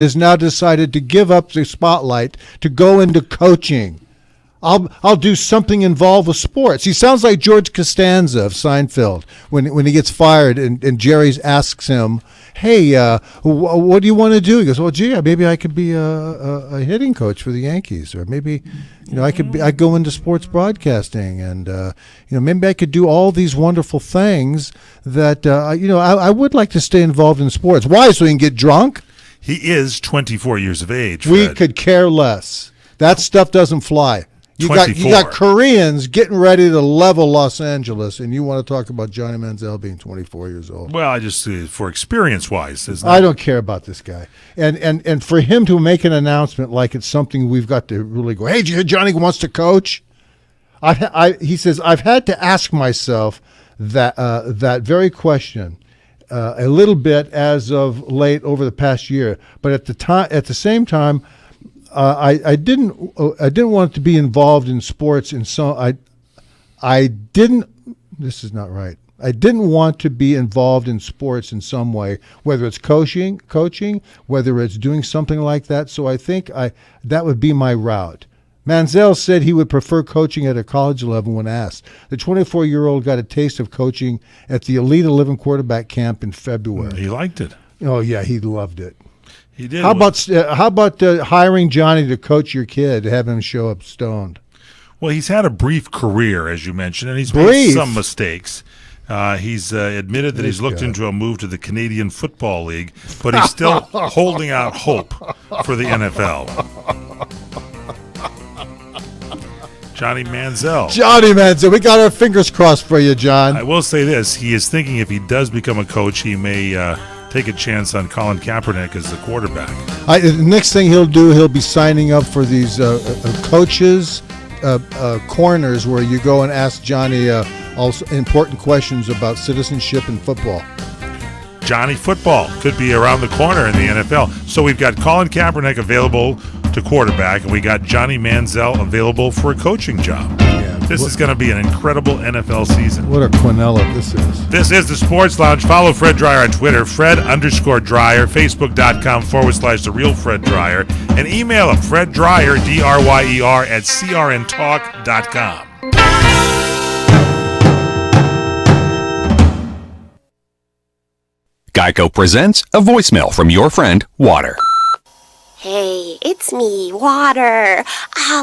has now decided to give up the spotlight to go into coaching. I'll do something involved with sports. He sounds like George Costanza of Seinfeld when he gets fired and Jerry asks him, "Hey, what do you want to do?" He goes, "Well, gee, maybe I could be a hitting coach for the Yankees, or maybe I'd go into sports broadcasting, and maybe I could do all these wonderful things that I would like to stay involved in sports. Why? So he can get drunk." He is 24 years of age, Fred. We could care less. That stuff doesn't fly. You got Koreans getting ready to level Los Angeles, and you want to talk about Johnny Manziel being 24 years old. Well, I just for experience-wise, I don't care about this guy, and for him to make an announcement like it's something we've got to really go, "Hey, Johnny wants to coach." He says, "I've had to ask myself that very question a little bit as of late over the past year, but at the same time." I didn't want to be involved in sports, and so I didn't. This is not right. I didn't want to be involved in sports in some way, whether it's coaching, whether it's doing something like that. So I think that would be my route. Manziel said he would prefer coaching at a college level when asked. The 24-year-old got a taste of coaching at the Elite 11 quarterback camp in February. He liked it. Oh yeah, he loved it. He did. How about hiring Johnny to coach your kid, to have him show up stoned? Well, he's had a brief career, as you mentioned, and he's made some mistakes. He's admitted that he's looked into a move to the Canadian Football League, but he's still holding out hope for the NFL. Johnny Manziel, we got our fingers crossed for you, John. I will say this. He is thinking if he does become a coach, he may take a chance on Colin Kaepernick as the quarterback. The next thing he'll do, he'll be signing up for these coaches corners where you go and ask Johnny also important questions about citizenship and football. Johnny Football could be around the corner in the NFL. So we've got Colin Kaepernick available to quarterback, and we got Johnny Manziel available for a coaching job. This is going to be an incredible NFL season. What a quinella this is. This is the Sports Lounge. Follow Fred Dryer on Twitter, Fred_Dryer, Facebook.com/The Real Fred Dryer, and email him, Fred Dryer, DRYER, at CRNTalk.com. Geico presents a voicemail from your friend, Water. Hey, it's me, Water.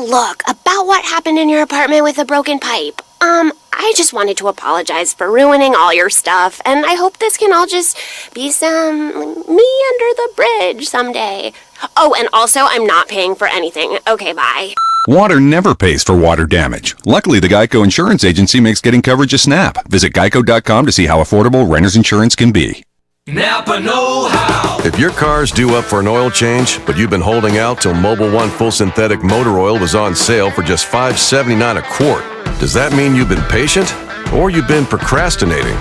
Look, about what happened in your apartment with the broken pipe. I just wanted to apologize for ruining all your stuff, and I hope this can all just be some me under the bridge someday. Oh, and also, I'm not paying for anything. Okay, bye. Water never pays for water damage. Luckily, the Geico Insurance Agency makes getting coverage a snap. Visit geico.com to see how affordable renter's insurance can be. Napa know-how. If your car's due up for an oil change, but you've been holding out till Mobil 1 full synthetic motor oil was on sale for just $5.79 a quart, does that mean you've been patient or you've been procrastinating?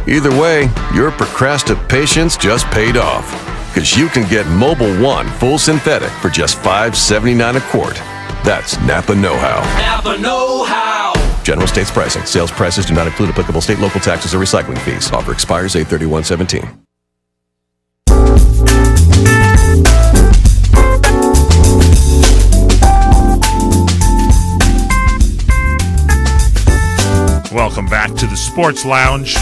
Either way, your procrastination just paid off, because you can get Mobil 1 full synthetic for just $5.79 a quart. That's Napa know-how. Napa know-how. General states pricing. Sales prices do not include applicable state, local taxes, or recycling fees. Offer expires 8/31/17. Welcome back to the Sports Lounge.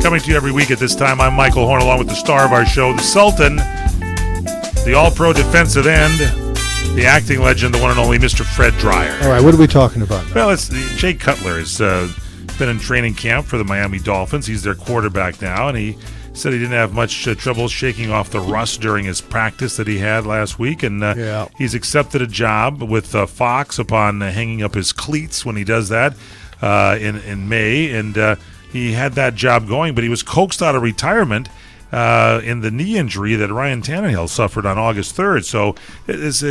Coming to you every week at this time, I'm Michael Horn, along with the star of our show, the Sultan, the all-pro defensive end, the acting legend, the one and only Mr. Fred Dryer. All right, what are we talking about now? Well, it's Jay Cutler has been in training camp for the Miami Dolphins. He's their quarterback now, and he said he didn't have much trouble shaking off the rust during his practice that he had last week, and he's accepted a job with Fox upon hanging up his cleats when he does that in May, and he had that job going, but he was coaxed out of retirement in the knee injury that Ryan Tannehill suffered on August 3rd. So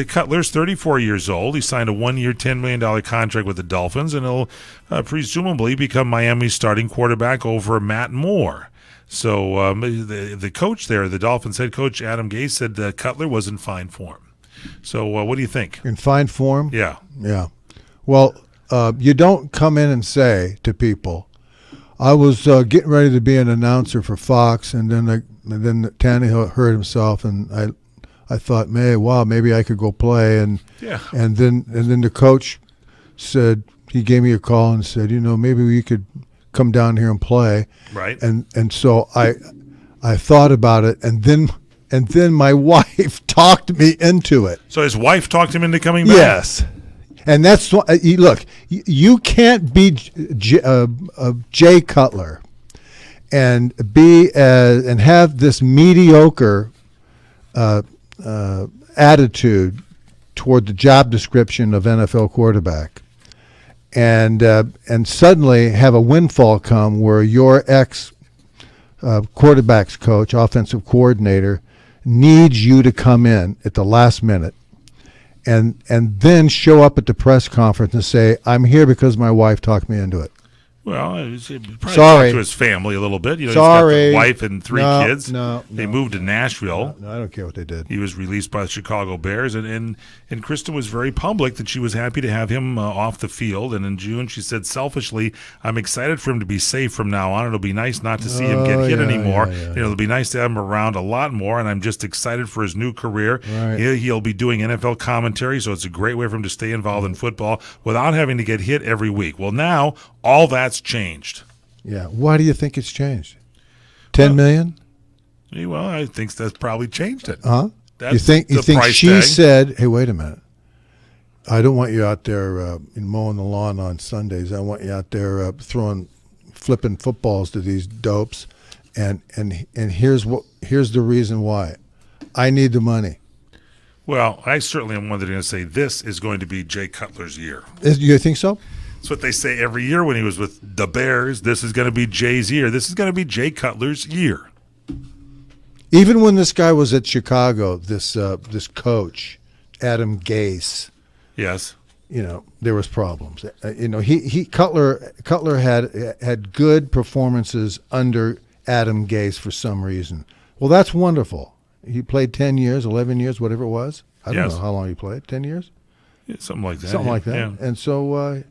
Cutler's 34 years old. He signed a one-year, $10 million contract with the Dolphins, and he'll presumably become Miami's starting quarterback over Matt Moore. So the coach there, the Dolphins head coach, Adam Gase, said Cutler was in fine form. So what do you think? In fine form? Yeah. Yeah. Well, you don't come in and say to people, I was getting ready to be an announcer for Fox, and then Tannehill hurt himself, and I thought, maybe I could go play, and then the coach said, he gave me a call and said, maybe we could come down here and play. Right. And so I thought about it, and then my wife talked me into it. So his wife talked him into coming back? Yes. And that's what, look, you can't be Jay Cutler and and have this mediocre attitude toward the job description of NFL quarterback, and suddenly have a windfall come where your ex quarterbacks coach, offensive coordinator, needs you to come in at the last minute, and then show up at the press conference and say, "I'm here because my wife talked me into it." Well, he probably Sorry. talked to his family a little bit. Sorry. He's got the wife and 3 No, kids. They no. moved to Nashville. No, I don't care what they did. He was released by the Chicago Bears, and Kristen was very public that she was happy to have him off the field. And in June, she said, selfishly, I'm excited for him to be safe from now on. It'll be nice not to see him get hit anymore. It'll be nice to have him around a lot more, and I'm just excited for his new career. Right. He'll be doing NFL commentary, so it's a great way for him to stay involved in football without having to get hit every week. Well, now all that's changed. Yeah. Why do you think it's changed? 10 million? Well, I think that's probably changed it. Huh? That's You think the price she tag. said, "Hey, wait a minute. I don't want you out there mowing the lawn on Sundays. I want you out there flipping footballs to these dopes, and here's the reason why. I need the money." Well, I certainly am one that are going to say this is going to be Jay Cutler's year. You think so? That's what they say every year when he was with the Bears. This is going to be Jay's year. This is going to be Jay Cutler's year. Even when this guy was at Chicago, this coach, Adam Gase, Yes. there was problems. Cutler had good performances under Adam Gase for some reason. Well, that's wonderful. He played 10 years, 11 years, whatever it was. I don't Yes. know how long he played. 10 years? Yeah, something like that. Something like that. Yeah. And so,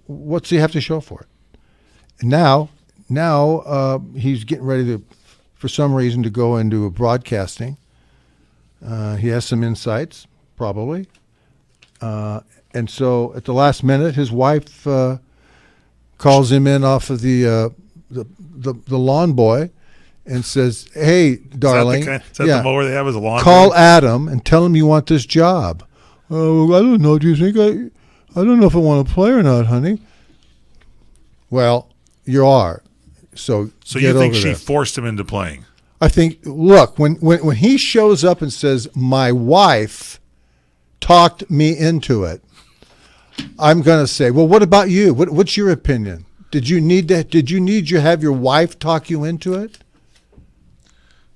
what's he have to show for it? Now, he's getting ready to, for some reason, to go into broadcasting. He has some insights, probably. And so at the last minute, his wife calls him in off of the lawn boy and says, "Hey, darling, Is that the mower they have as a lawn? call Adam and tell him you want this job." "Oh, I don't know. Do you think I don't know if I want to play or not, honey." Well, you are. So So get you think over she that. forced him into playing? I think, look, when he shows up and says, "My wife talked me into it," I'm going to say, "Well, what about you? What's your opinion? Did you need to have your wife talk you into it?"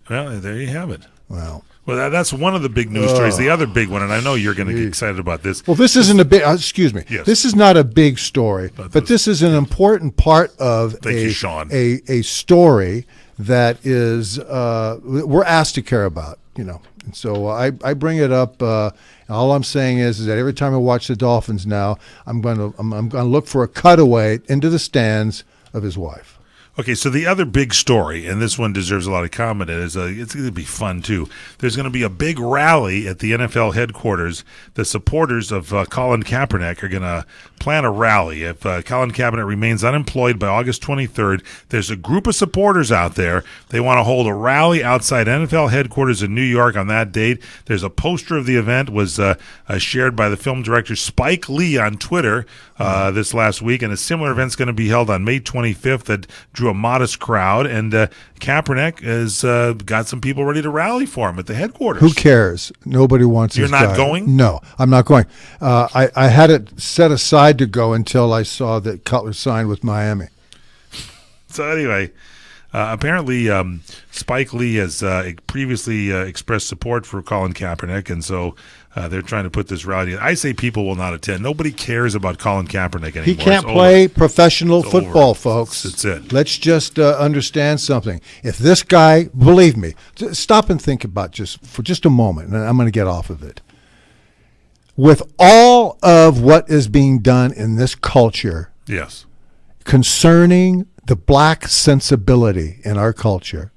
Well, there you have it. Well, That's one of the big news stories. The other big one, and I know you're going to get excited about this. Well, this isn't a big. Excuse me. Yes. This is not a big story, but this is an important part of Thank you, Sean. a story that is we're asked to care about. And so I bring it up. All I'm saying is that every time I watch the Dolphins now, I'm going to look for a cutaway into the stands of his wife. Okay, so the other big story, and this one deserves a lot of comment, is it's going to be fun too. There's going to be a big rally at the NFL headquarters. The supporters of Colin Kaepernick are going to plan a rally. If Colin Kaepernick remains unemployed by August 23rd, there's a group of supporters out there. They want to hold a rally outside NFL headquarters in New York on that date. There's a poster of the event was shared by the film director Spike Lee on Twitter this last week, and a similar event's going to be held on May 25th that drew a modest crowd, and Kaepernick has got some people ready to rally for him at the headquarters. Who cares? Nobody wants. You're this not guy. going? No, I'm not going. I had it set aside to go until I saw that Cutler signed with Miami. So anyway, apparently Spike Lee has previously expressed support for Colin Kaepernick, and so they're trying to put this rally. I say people will not attend. Nobody cares about Colin Kaepernick anymore. He can't It's play over. professional It's football, over. folks. That's it. Let's just understand something. If this guy, believe me, stop and think about for just a moment, and I'm going to get off of it. With all of what is being done in this culture, Yes. concerning the black sensibility in our culture.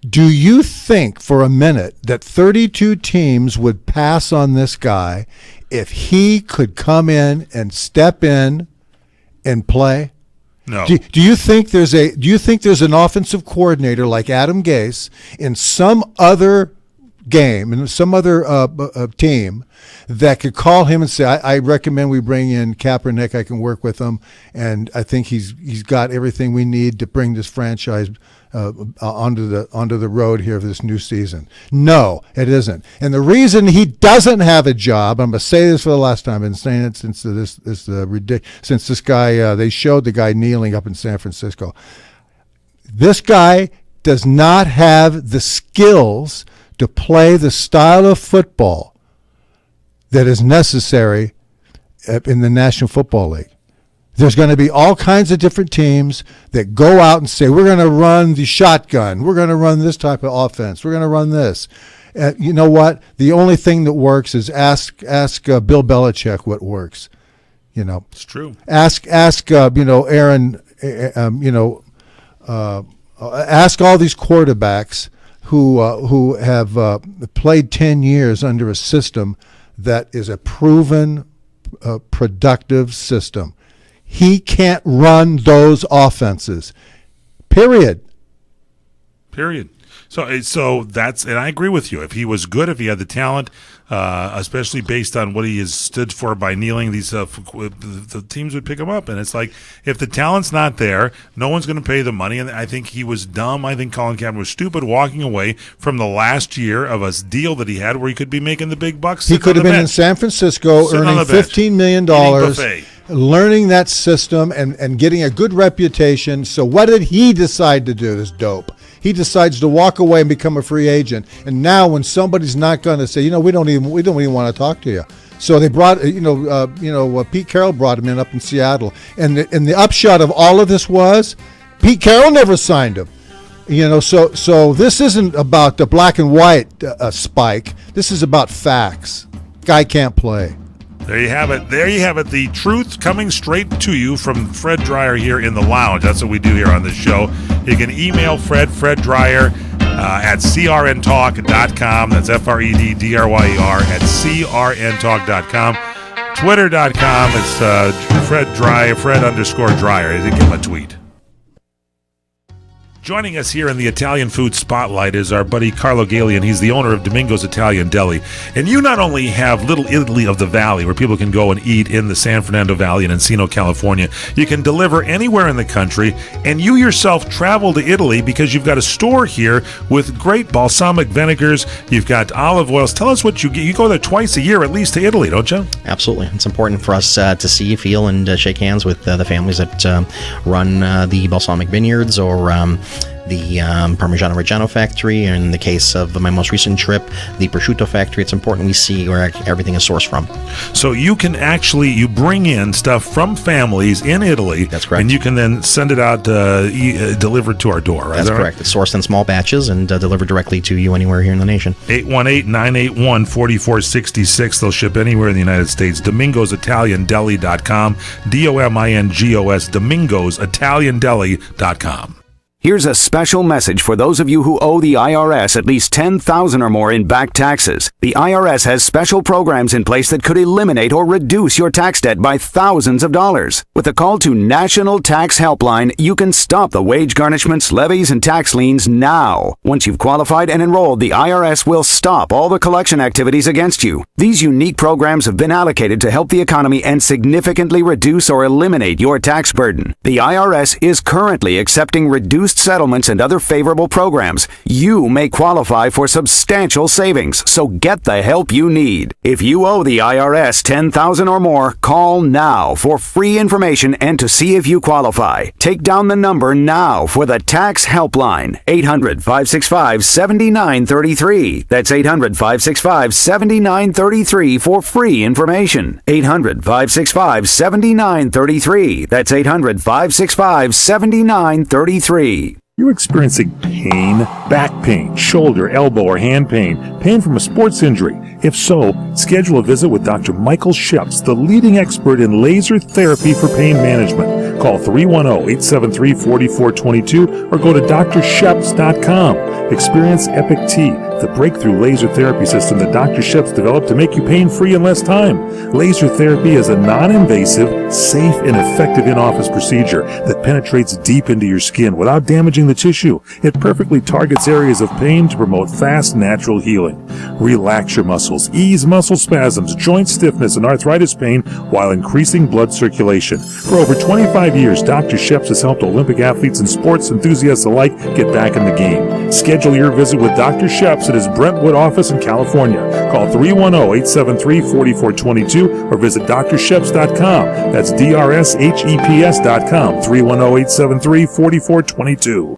Do you think for a minute that 32 teams would pass on this guy if he could come in and step in and play? No. Do you think there's an offensive coordinator like Adam Gase in some other game, in some other team, that could call him and say, I recommend we bring in Kaepernick. I can work with him, and I think he's got everything we need to bring this franchise onto the road here for this new season. No, it isn't. And the reason he doesn't have a job, I'm going to say this for the last time. I've been saying it since since this guy, they showed the guy kneeling up in San Francisco. This guy does not have the skills to play the style of football that is necessary in the National Football League. There's going to be all kinds of different teams that go out and say, we're going to run the shotgun. We're going to run this type of offense. We're going to run this. You know what? The only thing that works is ask Bill Belichick what works. You know, It's true. Ask Aaron. Ask all these quarterbacks who have played 10 years under a system that is a proven, productive system. He can't run those offenses. Period. So that's, and I agree with you. If he was good, if he had the talent, especially based on what he has stood for by kneeling, the teams would pick him up. And it's like, if the talent's not there, no one's going to pay the money. And I think he was dumb. I think Colin Kaepernick was stupid walking away from the last year of a deal that he had where he could be making the big bucks. He could have been in San Francisco earning $15 million, learning that system and getting a good reputation. So what did he decide to do, this dope? He decides to walk away and become a free agent. And now when somebody's not going to say, we don't even want to talk to you. So they brought, Pete Carroll brought him in up in Seattle. And the upshot of all of this was Pete Carroll never signed him. So this isn't about the black and white spike. This is about facts. Guy can't play. There you have it. The truth coming straight to you from Fred Dreyer here in the lounge. That's what we do here on the show. You can email Fred Dreyer at crntalk.com. That's FREDDRYER at crntalk.com. Twitter.com. It's Fred Dreyer, Fred_Dreyer. I did give him a tweet. Joining us here in the Italian Food Spotlight is our buddy Carlo Galian. He's the owner of Domingo's Italian Deli. And you not only have Little Italy of the Valley, where people can go and eat in the San Fernando Valley in Encino, California. You can deliver anywhere in the country. And you yourself travel to Italy because you've got a store here with great balsamic vinegars. You've got olive oils. Tell us what you get. You go there twice a year at least to Italy, don't you? Absolutely. It's important for us to see, feel, and shake hands with the families that run the balsamic vineyards or the Parmigiano Reggiano factory. In the case of my most recent trip, the prosciutto factory, it's important we see where everything is sourced from. So you can you bring in stuff from families in Italy. That's correct. And you can then send it out delivered to our door, right? That's correct. It's sourced in small batches and delivered directly to you anywhere here in the nation. 818-981-4466. They'll ship anywhere in the United States. DomingosItalianDeli.com. DOMINGOS, DomingosItalianDeli.com. Here's a special message for those of you who owe the IRS at least $10,000 or more in back taxes. The IRS has special programs in place that could eliminate or reduce your tax debt by thousands of dollars. With a call to National Tax Helpline, you can stop the wage garnishments, levies, and tax liens now. Once you've qualified and enrolled, the IRS will stop all the collection activities against you. These unique programs have been allocated to help the economy and significantly reduce or eliminate your tax burden. The IRS is currently accepting reduced settlements and other favorable programs. You may qualify for substantial savings, so get the help you need. If you owe the IRS $10,000 or more, call now for free information and to see if you qualify. Take down the number now for the Tax Helpline, 800-565-7933. That's 800-565-7933 for free information. 800-565-7933. That's 800-565-7933. You're experiencing pain, back pain, shoulder, elbow, or hand pain from a sports injury. If so, schedule a visit with Dr. Michael Sheps, the leading expert in laser therapy for pain management. Call 310-873-4422 or go to drsheps.com. Experience Epic T, the breakthrough laser therapy system that Dr. Sheps developed to make you pain-free in less time. Laser therapy is a non-invasive, safe, and effective in-office procedure that penetrates deep into your skin without damaging the tissue. It perfectly targets areas of pain to promote fast, natural healing. Relax your muscles, ease muscle spasms, joint stiffness, and arthritis pain while increasing blood circulation. For over 25 years, Dr. Sheps has helped Olympic athletes and sports enthusiasts alike get back in the game. Schedule your visit with Dr. Sheps at his Brentwood office in California. Call 310-873-4422 or visit drsheps.com. That's DRSHEPS.com. 310-873-4422.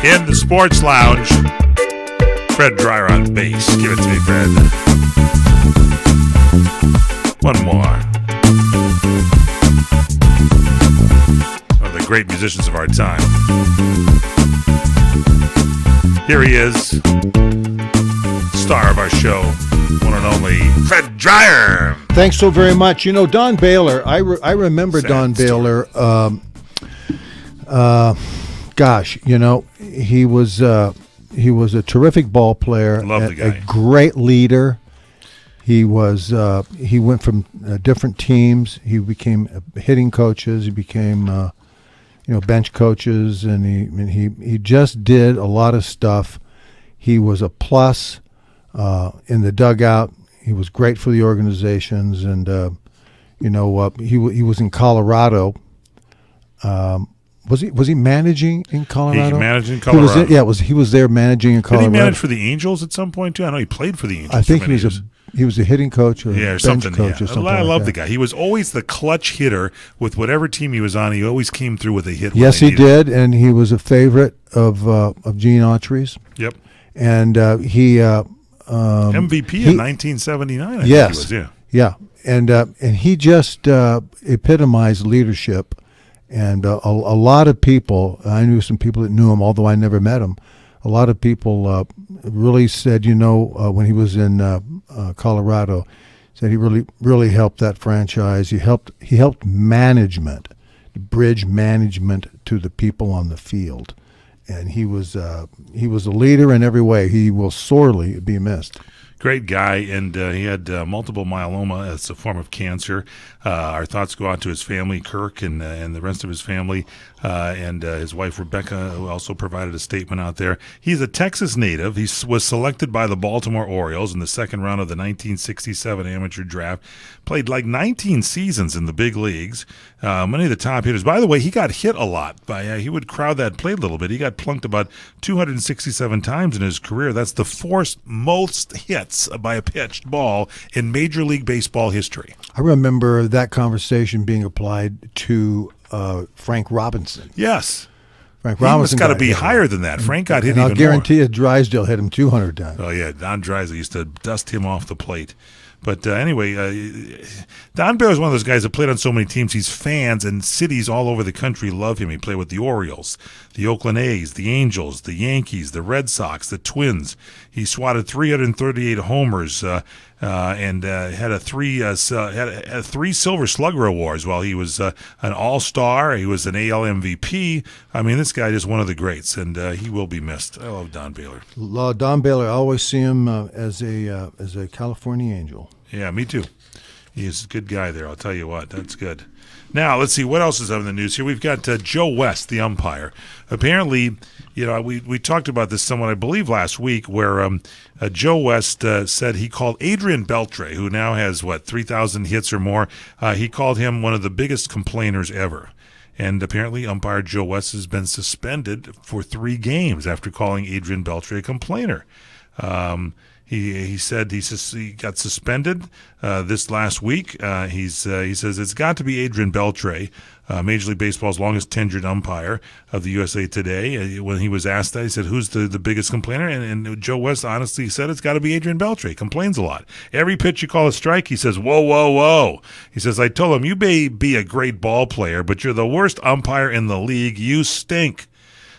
In the Sports Lounge, Fred Dreyer on bass. Give it to me, Fred. One more. One of the great musicians of our time. Here he is, star of our show, one and only Fred Dreyer. Thanks so very much. You know, Don Baylor, I remember Sad Don story. Baylor. Gosh, you know, he was a terrific ball player, Love the guy. a great leader. He went from different teams. He became hitting coaches. He became bench coaches, and he just did a lot of stuff. He was a plus in the dugout. He was great for the organizations, and he was in Colorado. Was he managing in Colorado? He managed in Colorado. He was there managing in Did Colorado. he manage for the Angels at some point too? I know he played for the Angels. I think for many years. he was a hitting coach or or bench something. coach Yeah. or something. I like love that. the guy. He was always the clutch hitter with whatever team he was on. He always came through with a hit. Yes, he did, and he was a favorite of Gene Autry's. Yep. And he MVP in 1979. I yes, think he was. yeah, and he just epitomized leadership. And a lot of people, I knew some people that knew him, although I never met him. A lot of people really said, when he was in Colorado, said he really helped that franchise. He helped management, bridge management to the people on the field, and he was a leader in every way. He will sorely be missed. Great guy, and he had multiple myeloma as a form of cancer. Our thoughts go out to his family, Kirk, and the rest of his family, and his wife, Rebecca, who also provided a statement out there. He's a Texas native. He was selected by the Baltimore Orioles in the second round of the 1967 amateur draft. Played like 19 seasons in the big leagues. Many of the top hitters. By the way, he got hit a lot. He would crowd that plate a little bit. He got plunked about 267 times in his career. That's the fourth most hits by a pitched ball in Major League Baseball history. I remember that conversation being applied to Frank Robinson. Yes. Frank He Robinson got to got be hit. higher than that. Frank got hit And I'll even guarantee you Drysdale hit him 200 times. more. Oh, yeah. Don Drysdale used to dust him off the plate. But anyway, Don Baylor is one of those guys that played on so many teams. He's fans, and cities all over the country love him. He played with the Orioles, the Oakland A's, the Angels, the Yankees, the Red Sox, the Twins. He swatted 338 homers and had a three Silver Slugger awards while he was an All-Star. He was an AL MVP. I mean, this guy is one of the greats, and he will be missed. I love Don Baylor. Don Baylor, I always see him as a California Angel. Yeah, me too. He's a good guy there, I'll tell you what. That's good. Now, let's see, what else is on the news here? We've got Joe West, the umpire. Apparently, we talked about this somewhat, I believe, last week, where Joe West said he called Adrian Beltre, who now has, 3,000 hits or more, he called him one of the biggest complainers ever. And apparently, umpire Joe West has been suspended for 3 games after calling Adrian Beltre a complainer. He said he got suspended this last week. He says it's got to be Adrian Beltre, Major League Baseball's longest tenured umpire of the USA Today. When he was asked that, he said, who's the biggest complainer? And Joe West honestly said it's got to be Adrian Beltre. He complains a lot. Every pitch you call a strike, he says, whoa, whoa, whoa. He says, I told him, you may be a great ball player, but you're the worst umpire in the league. You stink.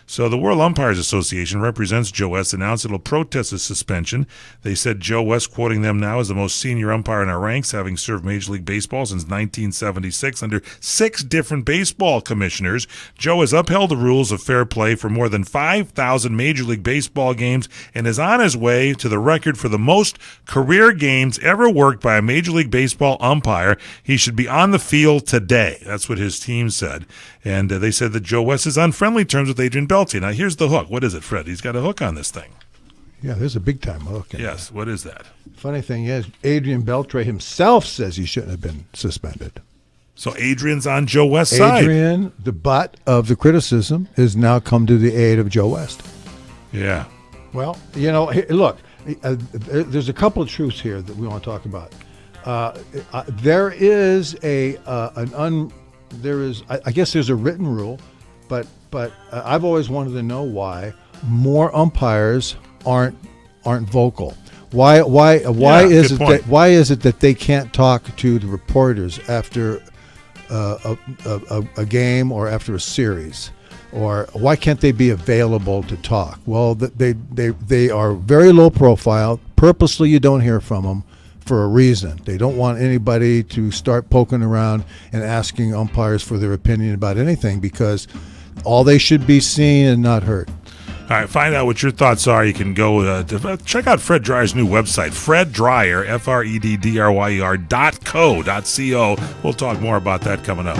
So the World Umpires Association represents Joe West announced it'll protest his suspension. They said Joe West, quoting them now, is the most senior umpire in our ranks, having served Major League Baseball since 1976 under 6 different baseball commissioners. Joe has upheld the rules of fair play for more than 5,000 Major League Baseball games and is on his way to the record for the most career games ever worked by a Major League Baseball umpire. He should be on the field today. That's what his team said. And they said that Joe West is on friendly terms with Adrian Beltre. Now, here's the hook. What is it, Fred? He's got a hook on this thing. Yeah, there's a big-time hook. Yes, what is that? Funny thing is, Adrian Beltre himself says he shouldn't have been suspended. So Adrian's on Joe West's side. Adrian, the butt of the criticism, has now come to the aid of Joe West. Yeah. Well, look, there's a couple of truths here that we want to talk about. There is I guess there's a written rule, but I've always wanted to know why more umpires aren't vocal. Why is it that they can't talk to the reporters after a game or after a series, or why can't they be available to talk? Well, they are very low profile. Purposely, you don't hear from them for a reason. They don't want anybody to start poking around and asking umpires for their opinion about anything, because all they should be seen and not heard. All right, find out what your thoughts are. You can go check out Fred Dreyer's new website, Fred Dreyer, FredDryer.co.co. We'll talk more about that coming up.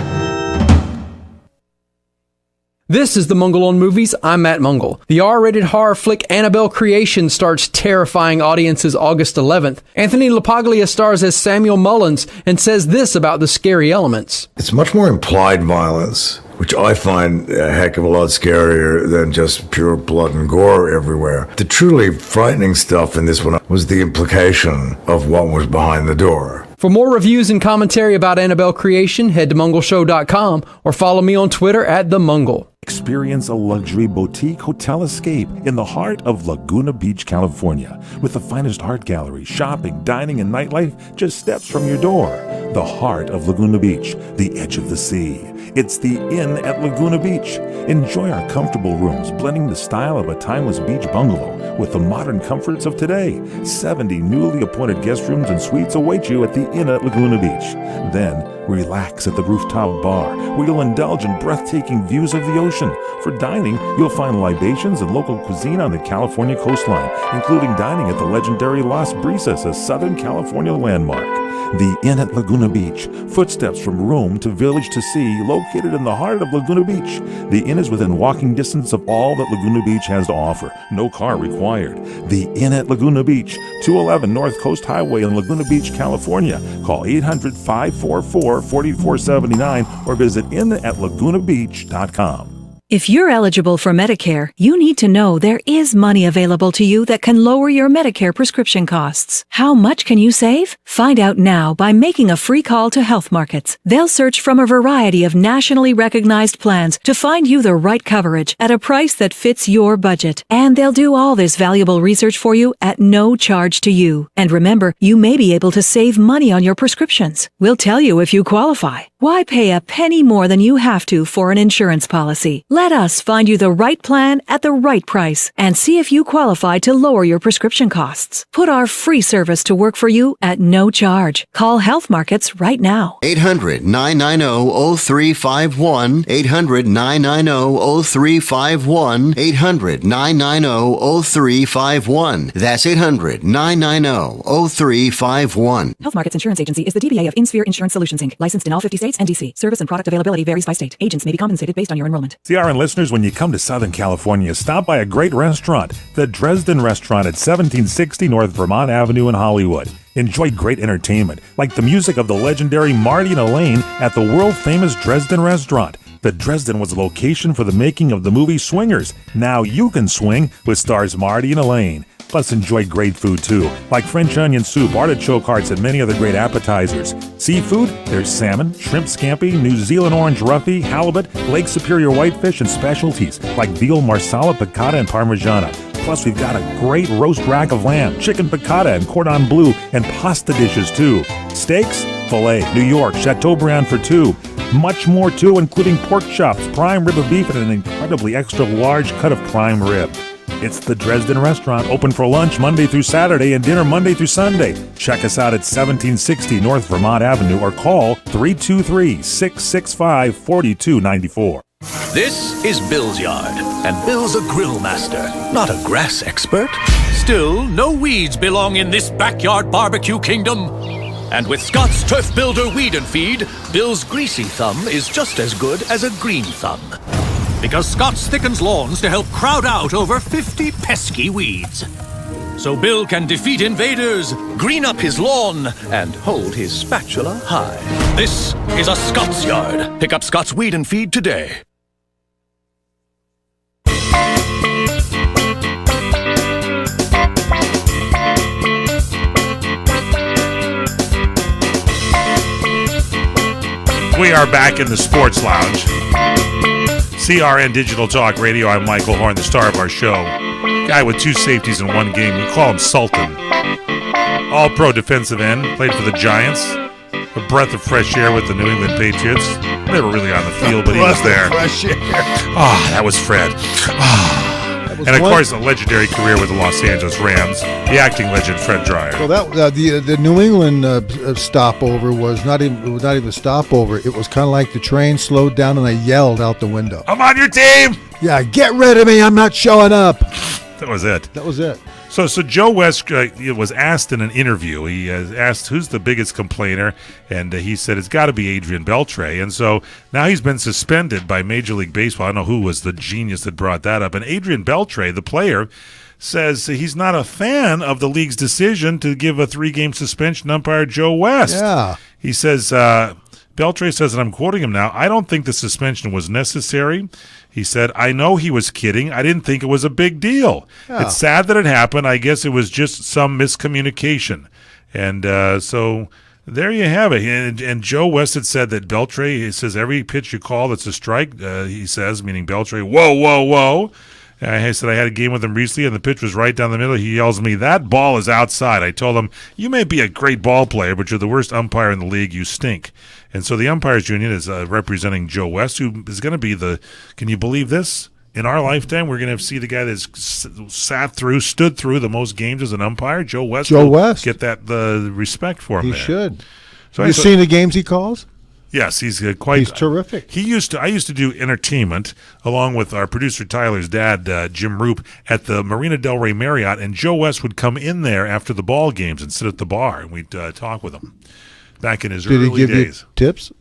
This is the Mungle on Movies. I'm Matt Mungle. The R-rated horror flick Annabelle Creation starts terrifying audiences August 11th. Anthony LaPaglia stars as Samuel Mullins and says this about the scary elements. It's much more implied violence, which I find a heck of a lot scarier than just pure blood and gore everywhere. The truly frightening stuff in this one was the implication of what was behind the door. For more reviews and commentary about Annabelle Creation, head to mungleshow.com or follow me on Twitter at @TheMungle. Experience a luxury boutique hotel escape in the heart of Laguna Beach, California, with the finest art gallery, shopping, dining, and nightlife just steps from your door. The heart of Laguna Beach, the edge of the sea. It's the Inn at Laguna Beach. Enjoy our comfortable rooms, blending the style of a timeless beach bungalow with the modern comforts of today. 70 newly appointed guest rooms and suites await you at the Inn at Laguna Beach. Then, relax at the rooftop bar, where you'll indulge in breathtaking views of the ocean. For dining, you'll find libations and local cuisine on the California coastline, including dining at the legendary Las Brisas, a Southern California landmark. The Inn at Laguna Beach, footsteps from room to village to sea, located in the heart of Laguna Beach. The Inn is within walking distance of all that Laguna Beach has to offer. No car required. The Inn at Laguna Beach, 211 North Coast Highway in Laguna Beach, California. Call 800-544-4479 or visit innatlagunabeach.com. If you're eligible for Medicare, you need to know there is money available to you that can lower your Medicare prescription costs. How much can you save? Find out now by making a free call to Health Markets. They'll search from a variety of nationally recognized plans to find you the right coverage at a price that fits your budget. And they'll do all this valuable research for you at no charge to you. And remember, you may be able to save money on your prescriptions. We'll tell you if you qualify. Why pay a penny more than you have to for an insurance policy? Let us find you the right plan at the right price and see if you qualify to lower your prescription costs. Put our free service to work for you at no charge. Call Health Markets right now. 800-990-0351. 800-990-0351. 800-990-0351. That's 800-990-0351. Health Markets Insurance Agency is the DBA of InSphere Insurance Solutions, Inc., licensed in all 50 states and DC. Service and product availability varies by state. Agents may be compensated based on your enrollment. CRN listeners, when you come to Southern California, stop by a great restaurant, the Dresden Restaurant at 1760 North Vermont Avenue in Hollywood. Enjoy great entertainment, like the music of the legendary Marty and Elaine at the world-famous Dresden Restaurant. The Dresden was a location for the making of the movie Swingers. Now you can swing with stars Marty and Elaine. Plus, enjoy great food too, like French onion soup, artichoke hearts, and many other great appetizers. Seafood, there's salmon, shrimp scampi, New Zealand orange roughy, halibut, Lake Superior whitefish, and specialties like veal, marsala, piccata, and parmigiana. Plus, we've got a great roast rack of lamb, chicken piccata, and cordon bleu, and pasta dishes too. Steaks, filet, New York, Chateaubriand for two. Much more too, including pork chops, prime rib of beef, and an incredibly extra large cut of prime rib. It's the Dresden Restaurant, open for lunch Monday through Saturday and dinner Monday through Sunday. Check us out at 1760 North Vermont Avenue or call 323-665-4294. This is Bill's yard, and Bill's a grill master, not a grass expert. Still, no weeds belong in this backyard barbecue kingdom. And with Scott's Turf Builder Weed and Feed, Bill's greasy thumb is just as good as a green thumb. Because Scott's thickens lawns to help crowd out over 50 pesky weeds. So Bill can defeat invaders, green up his lawn, and hold his spatula high. This is a Scott's yard. Pick up Scott's Weed and Feed today. We are back in the Sports Lounge. CRN Digital Talk Radio. I'm Michael Horn, the star of our show. Guy with 2 safeties in 1 game. We call him Sultan. All-pro defensive end. Played for the Giants. A breath of fresh air with the New England Patriots. Never really on the field, but he was there. Fresh air. Ah, that was Fred. And of course, a legendary career with the Los Angeles Rams. The acting legend Fred Dryer. Well, that the New England stopover was not even a stopover. It was kind of like the train slowed down and I yelled out the window, "I'm on your team!" Yeah, get rid of me. I'm not showing up. That was it. That was it. So Joe West was asked in an interview. He asked who's the biggest complainer, and he said it's got to be Adrian Beltre. And so now he's been suspended by Major League Baseball. I don't know who was the genius that brought that up. And Adrian Beltre, the player, says he's not a fan of the league's decision to give a 3-game suspension to umpire Joe West. Yeah. He says, Beltre says, and I'm quoting him now, "I don't think the suspension was necessary." He said, "I know he was kidding. I didn't think it was a big deal. Yeah. It's sad that it happened. I guess it was just some miscommunication." And so there you have it. And Joe West had said that Beltre, he says, every pitch you call that's a strike, he says, meaning Beltre, whoa, whoa, whoa. He said, I had a game with him recently, and the pitch was right down the middle. He yells at me, "That ball is outside." I told him, "You may be a great ball player, but you're the worst umpire in the league. You stink." And so the Umpires Union is representing Joe West, who is going to be can you believe this? In our lifetime, we're going to see the guy that's stood through the most games as an umpire. Joe West. Get the respect for him. He there. should. So Have you seen the games he calls? Yes, he's quite. He's terrific. I used to do entertainment along with our producer Tyler's dad, Jim Roop, at the Marina Del Rey Marriott, and Joe West would come in there after the ball games and sit at the bar, and we'd talk with him. Back in his early Did he give days. you tips?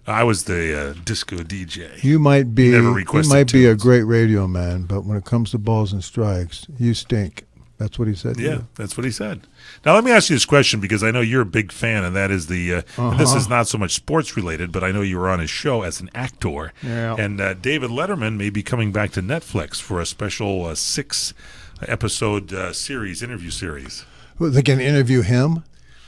I was the disco DJ. You might be. Never You requested might be a tunes. great radio man, but when it comes to balls and strikes, you stink. That's what he said. to Yeah, you. that's what he said. Now, let me ask you this question, because I know you're a big fan, and that is and this is not so much sports related, but I know you were on his show as an actor. Yeah. And David Letterman may be coming back to Netflix for a special 6-episode interview series. Well, they can interview him.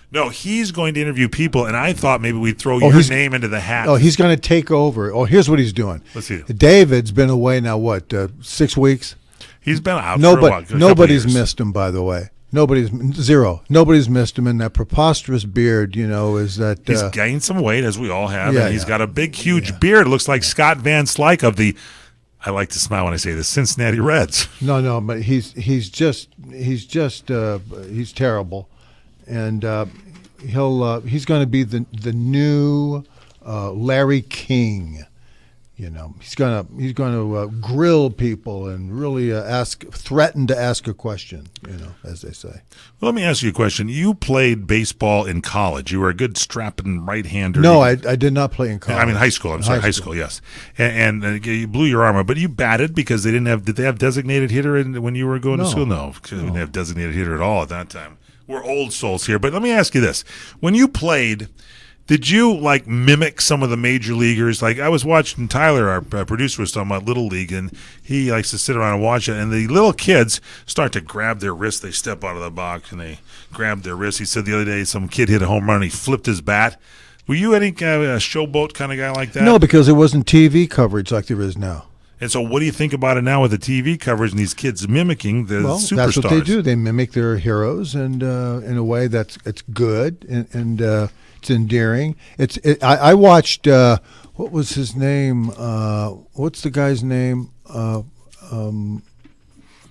No, he's going to interview people, and I thought maybe we'd throw your name into the hat. Oh, he's going to take over. Oh, here's what he's doing. Let's see. David's been away now, 6 weeks? He's been out for a while. Nobody's missed him, by the way. Nobody's missed him, and that preposterous beard, is that... He's gained some weight, as we all have, Yeah, and he's got a big, huge beard. It looks like Scott Van Slyke of the... I like to smile when I say the Cincinnati Reds. No, but he's terrible, and he's going to be the new Larry King. He's going to grill people and really threaten to ask a question. As they say. Well, let me ask you a question. You played baseball in college. You were a good strapping right-hander. No, I did not play in college. I mean high school. I'm sorry, high school. Yes, and you blew your arm out, but you batted because they didn't have. Did they have designated hitter when you were going to school? No, because they didn't have designated hitter at all at that time. We're old souls here. But let me ask you this: when you played, Did you like mimic some of the major leaguers? Like I was watching Tyler, our producer, was talking about Little League, and he likes to sit around and watch it. And the little kids start to grab their wrists. They step out of the box and they grab their wrists. He said the other day some kid hit a home run and he flipped his bat. Were you any kind of a showboat kind of guy like that? No, because it wasn't TV coverage like there is now. And so what do you think about it now with the TV coverage and these kids mimicking the superstars? That's what they do. They mimic their heroes, and in a way it's good and it's endearing. I watched what was his name? What's the guy's name?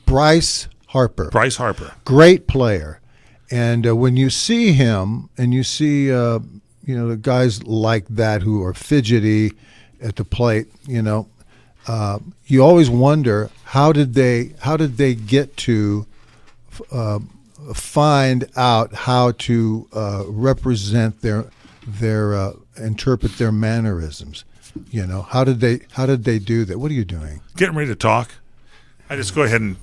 Bryce Harper. Bryce Harper, great player. And when you see him, and you see the guys like that who are fidgety at the plate, you always wonder how did they get to find out how to represent their interpret their mannerisms. How did they do that? What are you doing? Getting ready to talk. I just go ahead and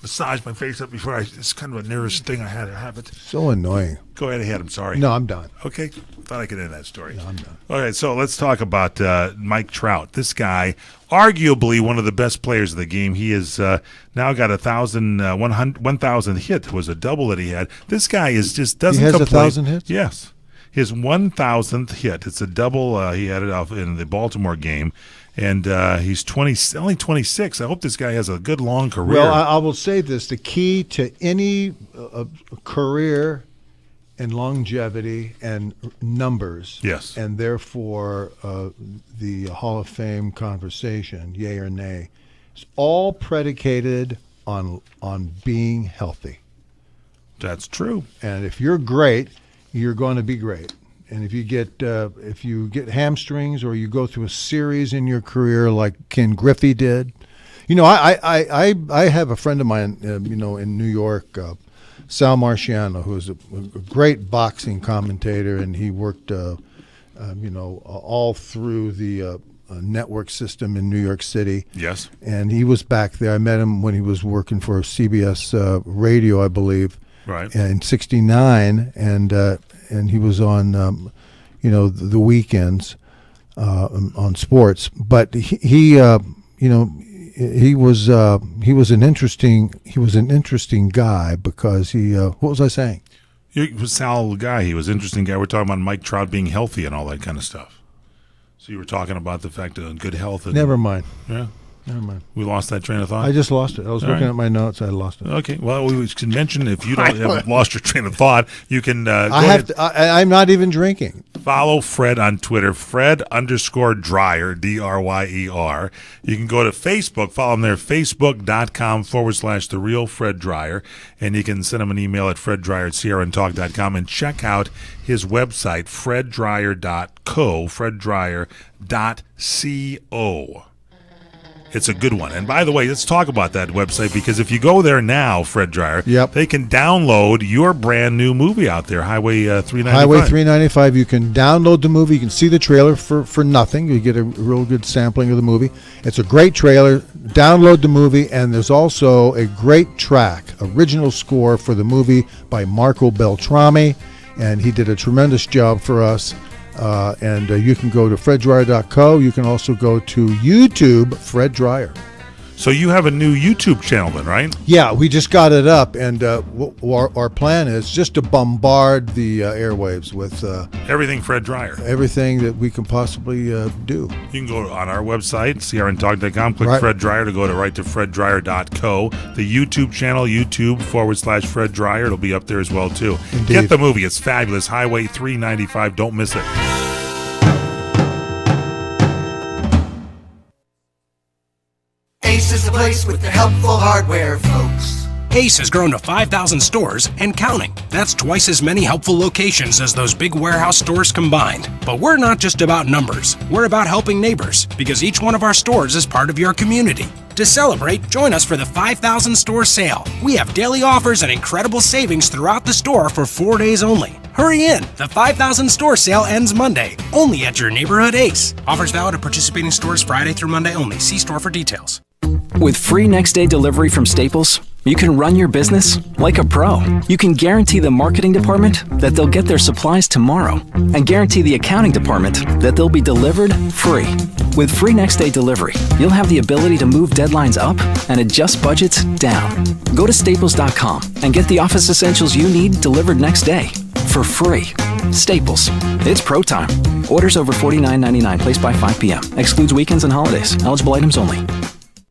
massage my face up before it's kind of a nervous thing I had to have it. So annoying. Go ahead. I'm sorry. No, I'm done. Okay. Thought I could end that story. No, I'm done. All right, so let's talk about Mike Trout. This guy, arguably one of the best players of the game. He has now got 1,000 hit. Was a double that he had. This guy doesn't complain. He has 1,000 hits? Yes. His 1,000th hit. It's a double. He had it off in the Baltimore game. And he's only 26. I hope this guy has a good long career. Well, I will say this. The key to any career and longevity and numbers, yes, and therefore the Hall of Fame conversation, yay or nay, is all predicated on being healthy. That's true. And if you're great, you're going to be great. And if you get hamstrings, or you go through a series in your career like Ken Griffey did, I have a friend of mine, in New York, Sal Marciano, who is a great boxing commentator, and he worked, all through the network system in New York City. Yes. And he was back there. I met him when he was working for CBS Radio, I believe. Right. In '69, and he was on, the weekends on sports. But he was an interesting guy because he. What was I saying? He was Sal guy. He was an interesting guy. We're talking about Mike Trout being healthy and all that kind of stuff. So you were talking about the fact of good health. Never mind. Yeah. Never mind. We lost that train of thought? I just lost it. I was looking at my notes. I lost it. Okay. Well, we can mention if you haven't lost your train of thought, you can I'm not even drinking. Follow Fred on Twitter, Fred_Dryer, Dryer. You can go to Facebook, follow him there, facebook.com/The Real Fred Dryer. And you can send him an email at freddryer@sierraandtalk.com and check out his website, freddryer.co, freddryer.co. It's a good one. And by the way, let's talk about that website, because if you go there now, Fred Dryer, they can download your brand new movie out there, Highway 395. Highway 395. You can download the movie. You can see the trailer for nothing. You get a real good sampling of the movie. It's a great trailer. Download the movie, and there's also a great track, original score for the movie by Marco Beltrami, and he did a tremendous job for us. And you can go to freddryer.co. You can also go to YouTube, Fred Dryer. So you have a new YouTube channel then, right? Yeah, we just got it up, and our plan is just to bombard the airwaves with everything Fred Dryer. Everything that we can possibly do. You can go on our website, sierraandtalk.com, click Fred Dryer to go right to freddryer.co. The YouTube channel, YouTube/Fred Dryer. It'll be up there as well, too. Indeed. Get the movie. It's fabulous. Highway 395. Don't miss it. Ace is the place with the helpful hardware, folks. Ace has grown to 5,000 stores and counting. That's twice as many helpful locations as those big warehouse stores combined. But we're not just about numbers. We're about helping neighbors, because each one of our stores is part of your community. To celebrate, join us for the 5,000 store sale. We have daily offers and incredible savings throughout the store for 4 days only. Hurry in! The 5,000 store sale ends Monday, only at your neighborhood Ace. Offers valid at participating stores Friday through Monday only. See store for details. With free next-day delivery from Staples, You can run your business like a pro. You can guarantee the marketing department that they'll get their supplies tomorrow and guarantee the accounting department that they'll be delivered free. With free next day delivery, you'll have the ability to move deadlines up and adjust budgets down. Go to staples.com and get the office essentials you need delivered next day for free. Staples. It's pro time. Orders over $49.99 placed by 5 p.m. Excludes weekends and holidays. Eligible items only.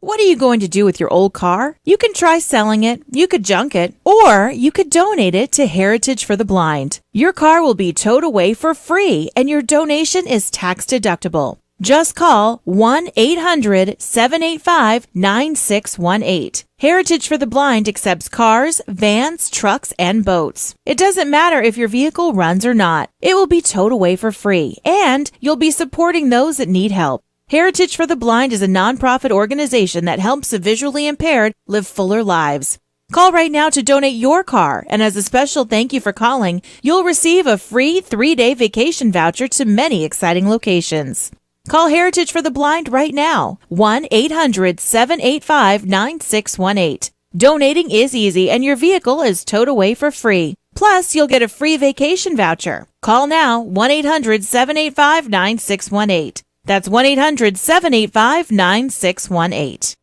What are you going to do with your old car? You can try selling it, you could junk it, or you could donate it to Heritage for the Blind. Your car will be towed away for free, and your donation is tax deductible. Just call 1-800-785-9618. Heritage for the Blind accepts cars, vans, trucks, and boats. It doesn't matter if your vehicle runs or not. It will be towed away for free, and you'll be supporting those that need help. Heritage for the Blind is a nonprofit organization that helps the visually impaired live fuller lives. Call right now to donate your car, and as a special thank you for calling, you'll receive a free 3-day vacation voucher to many exciting locations. Call Heritage for the Blind right now, 1-800-785-9618. Donating is easy, and your vehicle is towed away for free. Plus, you'll get a free vacation voucher. Call now, 1-800-785-9618. That's 1-800-785-9618.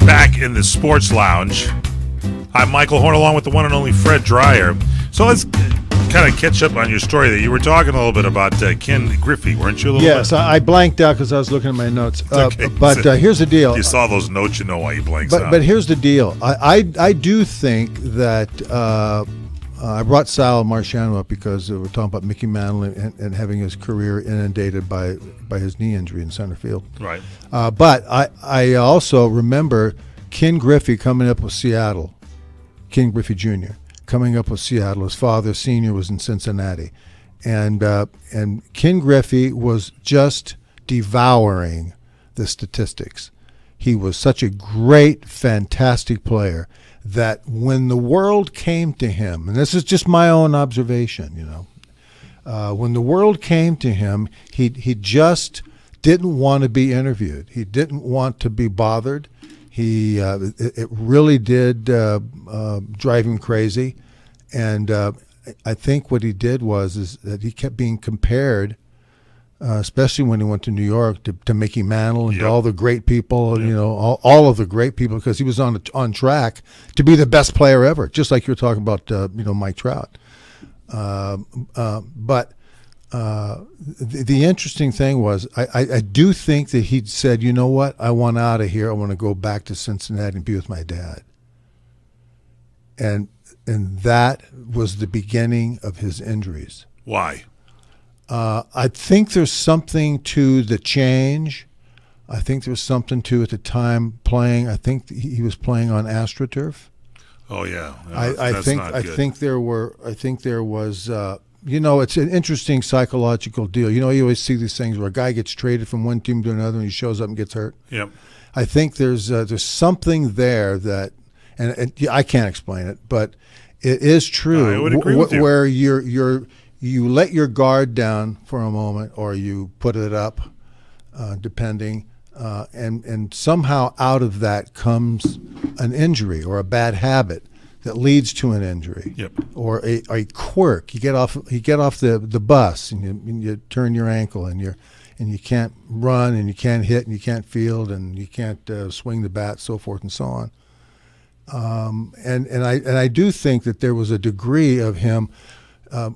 Back in the Sports Lounge, I'm Michael Horn along with the one and only Fred Dreyer. So let's kind of catch up on your story there. You were talking a little bit about Ken Griffey, weren't you? Yes, I blanked out because I was looking at my notes. Okay. But here's the deal. You saw those notes, you know why you blanked out. But here's the deal. I do think that I brought Sal Marciano up because we're talking about Mickey Mantle and having his career inundated by his knee injury in center field. Right. But I also remember Ken Griffey coming up with Seattle, Ken Griffey Jr., coming up with Seattle. His father, senior, was in Cincinnati. And Ken Griffey was just devouring the statistics. He was such a great, fantastic player that when the world came to him, and this is just my own observation, when the world came to him, he just didn't want to be interviewed. He didn't want to be bothered. It really did drive him crazy, and I think what he did is that he kept being compared, especially when he went to New York, to Mickey Mantle and to all the great people, all of the great people, because he was on track to be the best player ever, just like you were talking about, Mike Trout. But the interesting thing was, I do think that he'd said, you know what, I want out of here. I want to go back to Cincinnati and be with my dad. And that was the beginning of his injuries. Why? I think there's something to the change. I think there's something to, at the time, playing. I think he was playing on AstroTurf. Oh yeah, I think there was. It's an interesting psychological deal. You always see these things where a guy gets traded from one team to another and he shows up and gets hurt. Yep. I think there's something there that, and I can't explain it, but it is true. I would agree with you. Where you let your guard down for a moment, or you put it up, depending, and somehow out of that comes an injury or a bad habit that leads to an injury. Yep. Or a quirk. You get off the bus and you turn your ankle and you can't run and you can't hit and you can't field and you can't swing the bat, so forth and so on. And I do think that there was a degree of him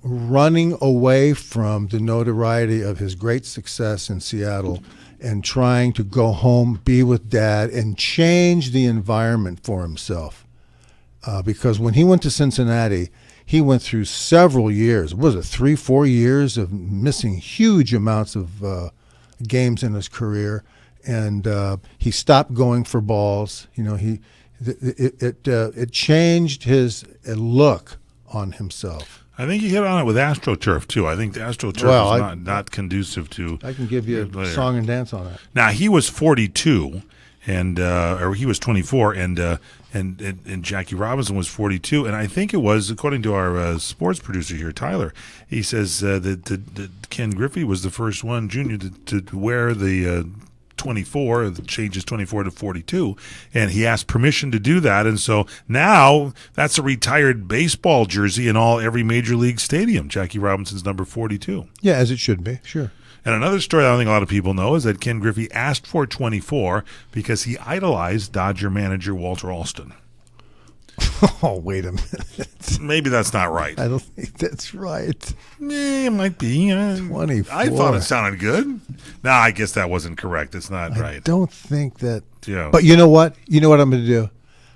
running away from the notoriety of his great success in Seattle and trying to go home, be with Dad, and change the environment for himself. Because when he went to Cincinnati, he went through several years. Was it 3-4 years of missing huge amounts of games in his career, and he stopped going for balls. It changed his look on himself. I think you hit on it with AstroTurf too. I think the AstroTurf is not conducive to. I can give you a song and dance on it. Now he was 42, and or he was 24, and Jackie Robinson was 42, and I think it was, according to our sports producer here, Tyler, he says that Ken Griffey was the first one junior to wear the 24, changes 24 to 42, and he asked permission to do that, and so now that's a retired baseball jersey in every major league stadium. Jackie Robinson's number 42. Yeah, as it should be, sure. And another story I don't think a lot of people know is that Ken Griffey asked for 24 because he idolized Dodger manager Walter Alston. Oh, wait a minute. Maybe that's not right. I don't think that's right. It might be. 24. I thought it sounded good. No, I guess that wasn't correct. It's not right. I don't think that. Yeah. But you know what? You know what I'm going to do?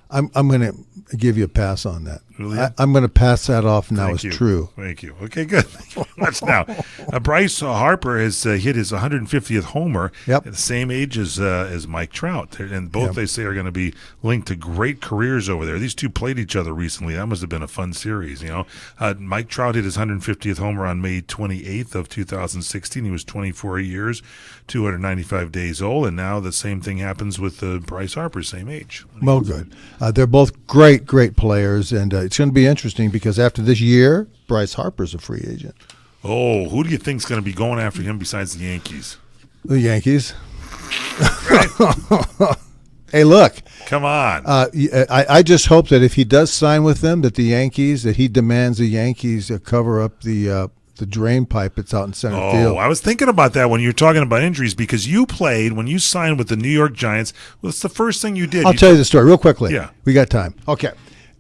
I'm going to give you a pass on that. Really? I'm going to pass that off now Thank as you. true. Thank you. Okay, good. Thank you very much. Now, Bryce Harper has hit his 150th homer at the same age as Mike Trout. And both, they say, are going to be linked to great careers over there. These two played each other recently. That must have been a fun series, Mike Trout hit his 150th homer on May 28th of 2016. He was 24 years, 295 days old, and now the same thing happens with Bryce Harper, same age. Well, good. They're both great players, and it's going to be interesting because after this year, Bryce Harper's a free agent. Oh, who do you think's going to be going after him besides the Yankees? The Yankees. Hey, look. Come on. I just hope that if he does sign with them, that he demands the Yankees cover up the drain pipe that's out in center field. I was thinking about that when you were talking about injuries because you played, when you signed with the New York Giants, what's the first thing you did? I'll tell you the story real quickly. Yeah. We got time. Okay.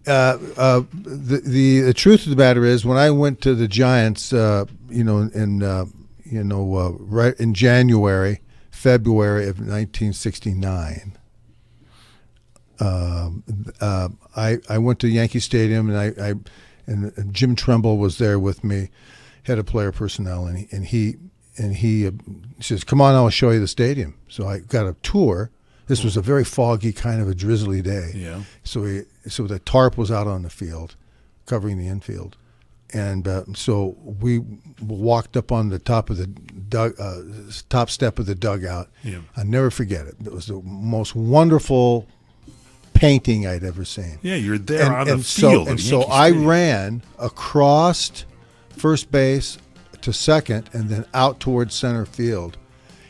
The truth of the matter is when I went to the Giants, right in February of 1969, I went to Yankee Stadium and Jim Tremble was there with me, head of player personnel, and he says, "Come on, I'll show you the stadium." So I got a tour. This was a very foggy, kind of a drizzly day. Yeah. So the tarp was out on the field, covering the infield, and so we walked up on the top of the top step of the dugout. Yeah. I'll never forget it. It was the most wonderful painting I'd ever seen. Yeah, you're there on the field. So I ran across first base to second and then out towards center field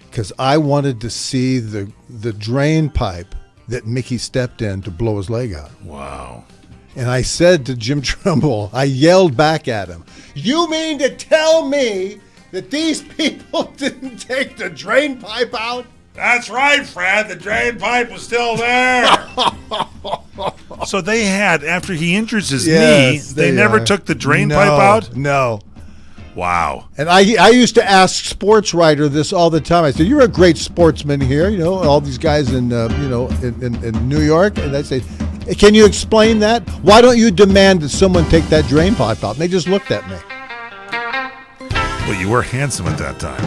because I wanted to see the drain pipe that Mickey stepped in to blow his leg out. Wow. And I said to Jim Trumbull, I yelled back at him, "You mean to tell me that these people didn't take the drain pipe out?" That's right, Fred. The drain pipe was still there. So they had, after he injures his knee, they never took the drain pipe out? No. Wow. And I used to ask sports writer this all the time. I said, "You're a great sportsman here, all these guys in New York." And I'd say, "Can you explain that? Why don't you demand that someone take that drain pipe out?" And they just looked at me. Well, you were handsome at that time.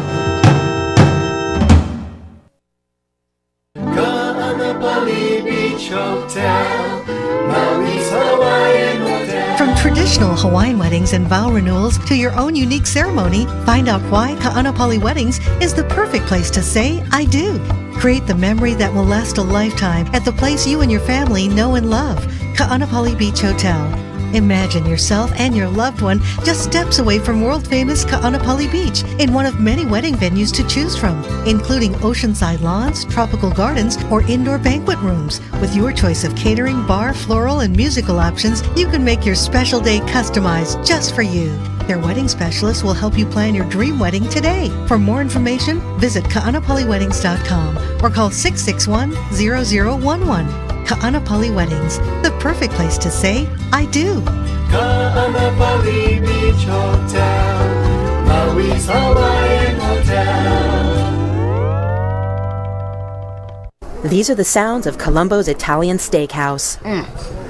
Ka'anapali Beach Hotel, Maui's Hawaiian Hotel. From traditional Hawaiian weddings and vow renewals to your own unique ceremony, find out why Ka'anapali Weddings is the perfect place to say "I do." Create the memory that will last a lifetime at the place you and your family know and love, Ka'anapali Beach Hotel. Imagine yourself and your loved one just steps away from world-famous Ka'anapali Beach in one of many wedding venues to choose from, including oceanside lawns, tropical gardens, or indoor banquet rooms. With your choice of catering, bar, floral, and musical options, you can make your special day customized just for you. Their wedding specialist will help you plan your dream wedding today. For more information, visit ka'anapaliweddings.com or call 661-0011. Ka'anapali Weddings, the perfect place to say "I do." Ka'anapali Beach Hotel, Maui's Hawaiian Hotel. These are the sounds of Columbo's Italian Steakhouse.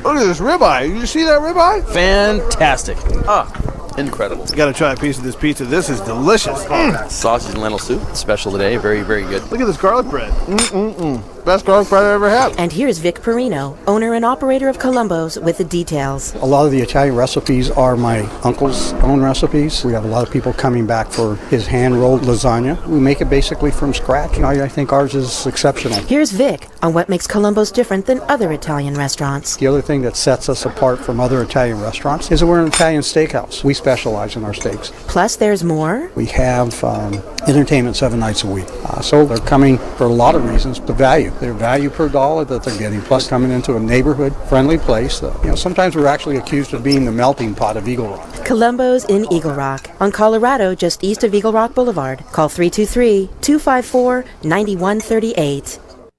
Look at this ribeye. Did you see that ribeye? Fantastic. Incredible. You gotta try a piece of this pizza. This is delicious. Sausage and lentil soup, special today. Very, very good. Look at this garlic bread. Best garlic bread I ever had. And here's Vic Perino, owner and operator of Columbo's, with the details. A lot of the Italian recipes are my uncle's own recipes. We have a lot of people coming back for his hand-rolled lasagna. We make it basically from scratch. I think ours is exceptional. Here's Vic on what makes Columbo's different than other Italian restaurants. The other thing that sets us apart from other Italian restaurants is that we're an Italian steakhouse. We specialize in our steaks. Plus, there's more. We have entertainment 7 nights a week. So they're coming for a lot of reasons. The value. Their value per dollar that they're getting, plus coming into a neighborhood-friendly place. Sometimes we're actually accused of being the melting pot of Eagle Rock. Columbo's in Eagle Rock, on Colorado, just east of Eagle Rock Boulevard. Call 323-254-9138.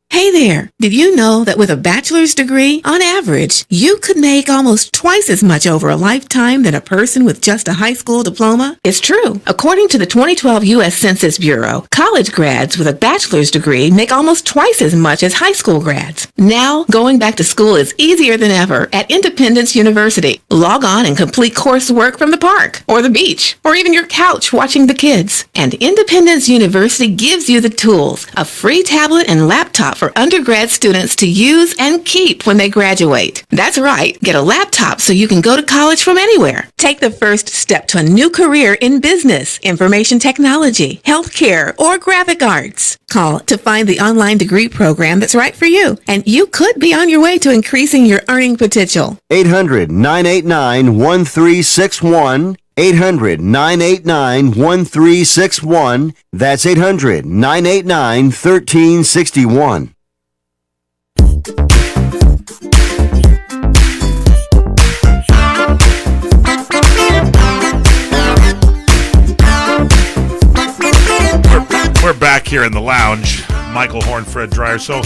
Hey there! Did you know that with a bachelor's degree, on average, you could make almost twice as much over a lifetime than a person with just a high school diploma? It's true. According to the 2012 U.S. Census Bureau, college grads with a bachelor's degree make almost twice as much as high school grads. Now, going back to school is easier than ever at Independence University. Log on and complete coursework from the park, or the beach, or even your couch watching the kids. And Independence University gives you the tools, a free tablet and laptop for undergrad students to use and keep when they graduate. That's right, get a laptop so you can go to college from anywhere. Take the first step to a new career in business, information technology, healthcare, or graphic arts. Call to find the online degree program that's right for you, and you could be on your way to increasing your earning potential. 800-989-1361. 800-989-1361. That's 800-989-1361. We're back here in the lounge. Michael Horn, Fred Dreyer. So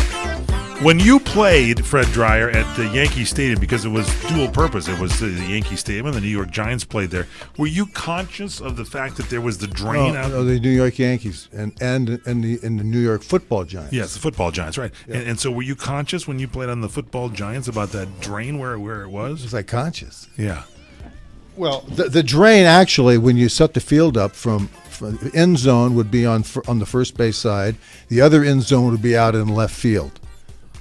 when you played, Fred Dreyer, at the Yankee Stadium, because it was dual purpose, it was the Yankee Stadium and the New York Giants played there, were you conscious of the fact that there was the drain out? Oh, the New York Yankees and the New York Football Giants. Yes, the Football Giants, right. Yeah. And so were you conscious when you played on the Football Giants about that drain where it was? Was I conscious? Yeah. Well, the drain, actually, when you set the field up from the end zone would be on the first base side. The other end zone would be out in left field.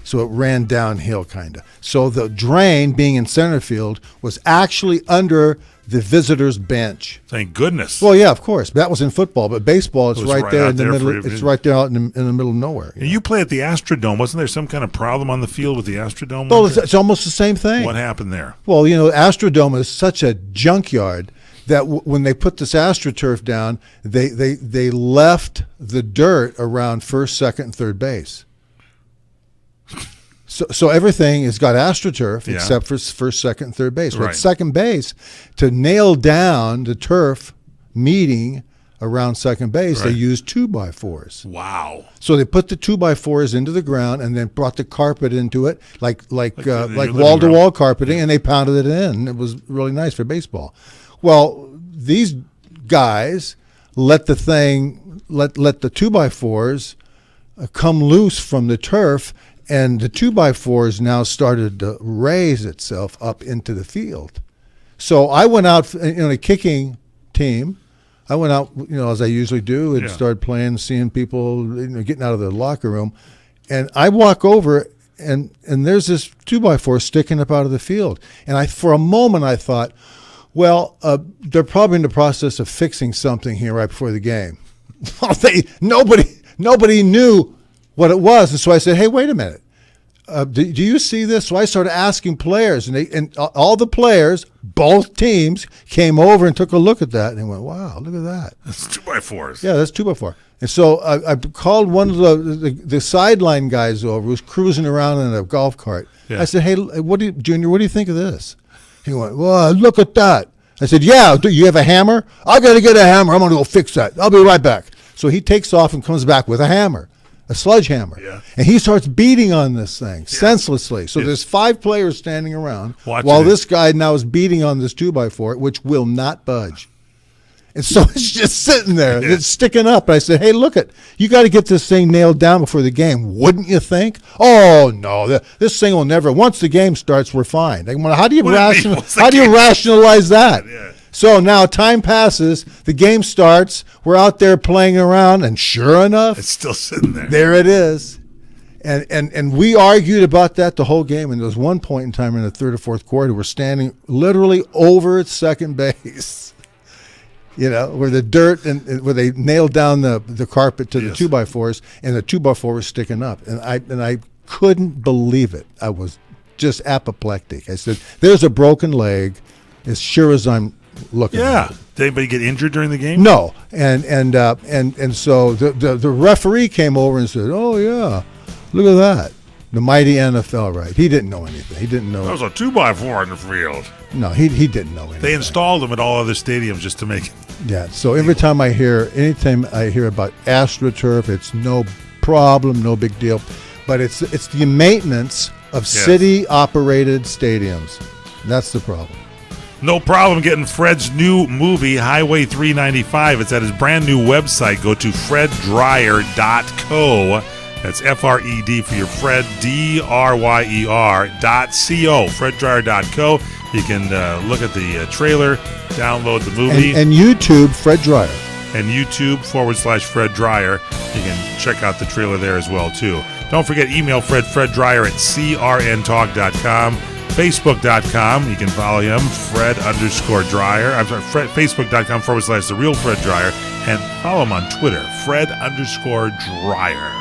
So it ran downhill, kind of. So the drain, being in center field, was actually under the visitor's bench. Thank goodness. Well, yeah, of course. That was in football, but baseball, it's right there in the middle. For, it's right there out in the middle of nowhere. And you play at the Astrodome. Wasn't there some kind of problem on the field with the Astrodome? Well, it's almost the same thing. What happened there? Well, Astrodome is such a junkyard that when they put this AstroTurf down, they left the dirt around first, second, and third base. So everything has got AstroTurf except for first, second, and third base. Right. But second base, to nail down the turf meeting around second base, they used 2x4s. Wow. So they put the 2x4s into the ground and then brought the carpet into it, like wall-to-wall carpeting, and they pounded it in. It was really nice for baseball. Well, these guys let the 2x4s come loose from the turf, and the 2x4s now started to raise itself up into the field. So I went out in a kicking team. I went out, as I usually do, and started playing, seeing people, getting out of the locker room. And I walk over, and there's this 2x4 sticking up out of the field. And for a moment, I thought, well, they're probably in the process of fixing something here right before the game. Nobody knew what it was. And so I said, hey, wait a minute. Do you see this? So I started asking players, and all the players, both teams, came over and took a look at that, and they went, wow, look at that. That's 2x4s. Yeah, that's 2x4. And so I called one of the sideline guys over, who was cruising around in a golf cart. Yeah. I said, hey, Junior, what do you think of this? He went, well, look at that. I said, yeah, do you have a hammer? I got to get a hammer. I'm going to go fix that. I'll be right back. So he takes off and comes back with a hammer. A sledgehammer. Yeah. And he starts beating on this thing senselessly. So there's 5 players standing around while this guy now is beating on this 2x4, which will not budge. And so it's just sitting there. Yeah. It's sticking up. And I said, hey, look you got to get this thing nailed down before the game. Wouldn't you think? Oh, no. This thing will never. Once the game starts, we're fine. How do you rationalize that? Yeah. So now time passes, the game starts, we're out there playing around, and sure enough, it's still sitting there. There it is. And we argued about that the whole game. And there was one point in time in the third or fourth quarter, we're standing literally over at second base, where the dirt and where they nailed down the carpet to the 2x4s, and the 2x4 was sticking up. And I couldn't believe it. I was just apoplectic. I said, "There's a broken leg, as sure as I'm looking." Yeah. Did anybody get injured during the game? No. And so the referee came over and said, "Oh yeah, look at that, the mighty NFL." Right? He didn't know anything. He didn't know. That was a 2x4 in the field. No, he didn't know anything. They installed them at all other stadiums just to make it. Yeah. So anytime I hear about AstroTurf, it's no problem, no big deal. But it's the maintenance of city-operated stadiums. That's the problem. No problem getting Fred's new movie, Highway 395. It's at his brand new website. Go to freddryer.co. That's F-R-E-D for your Fred, D-R-Y-E-R.co. freddryer.co. You can look at the trailer, download the movie. And YouTube, Fred Dryer. And YouTube/Fred Dryer. You can check out the trailer there as well, too. Don't forget, email Fred Dryer at crntalk.com. Facebook.com. You can follow him, Fred_Dryer. I'm sorry, Facebook.com/The Real Fred Dryer. And follow him on Twitter, Fred_Dryer.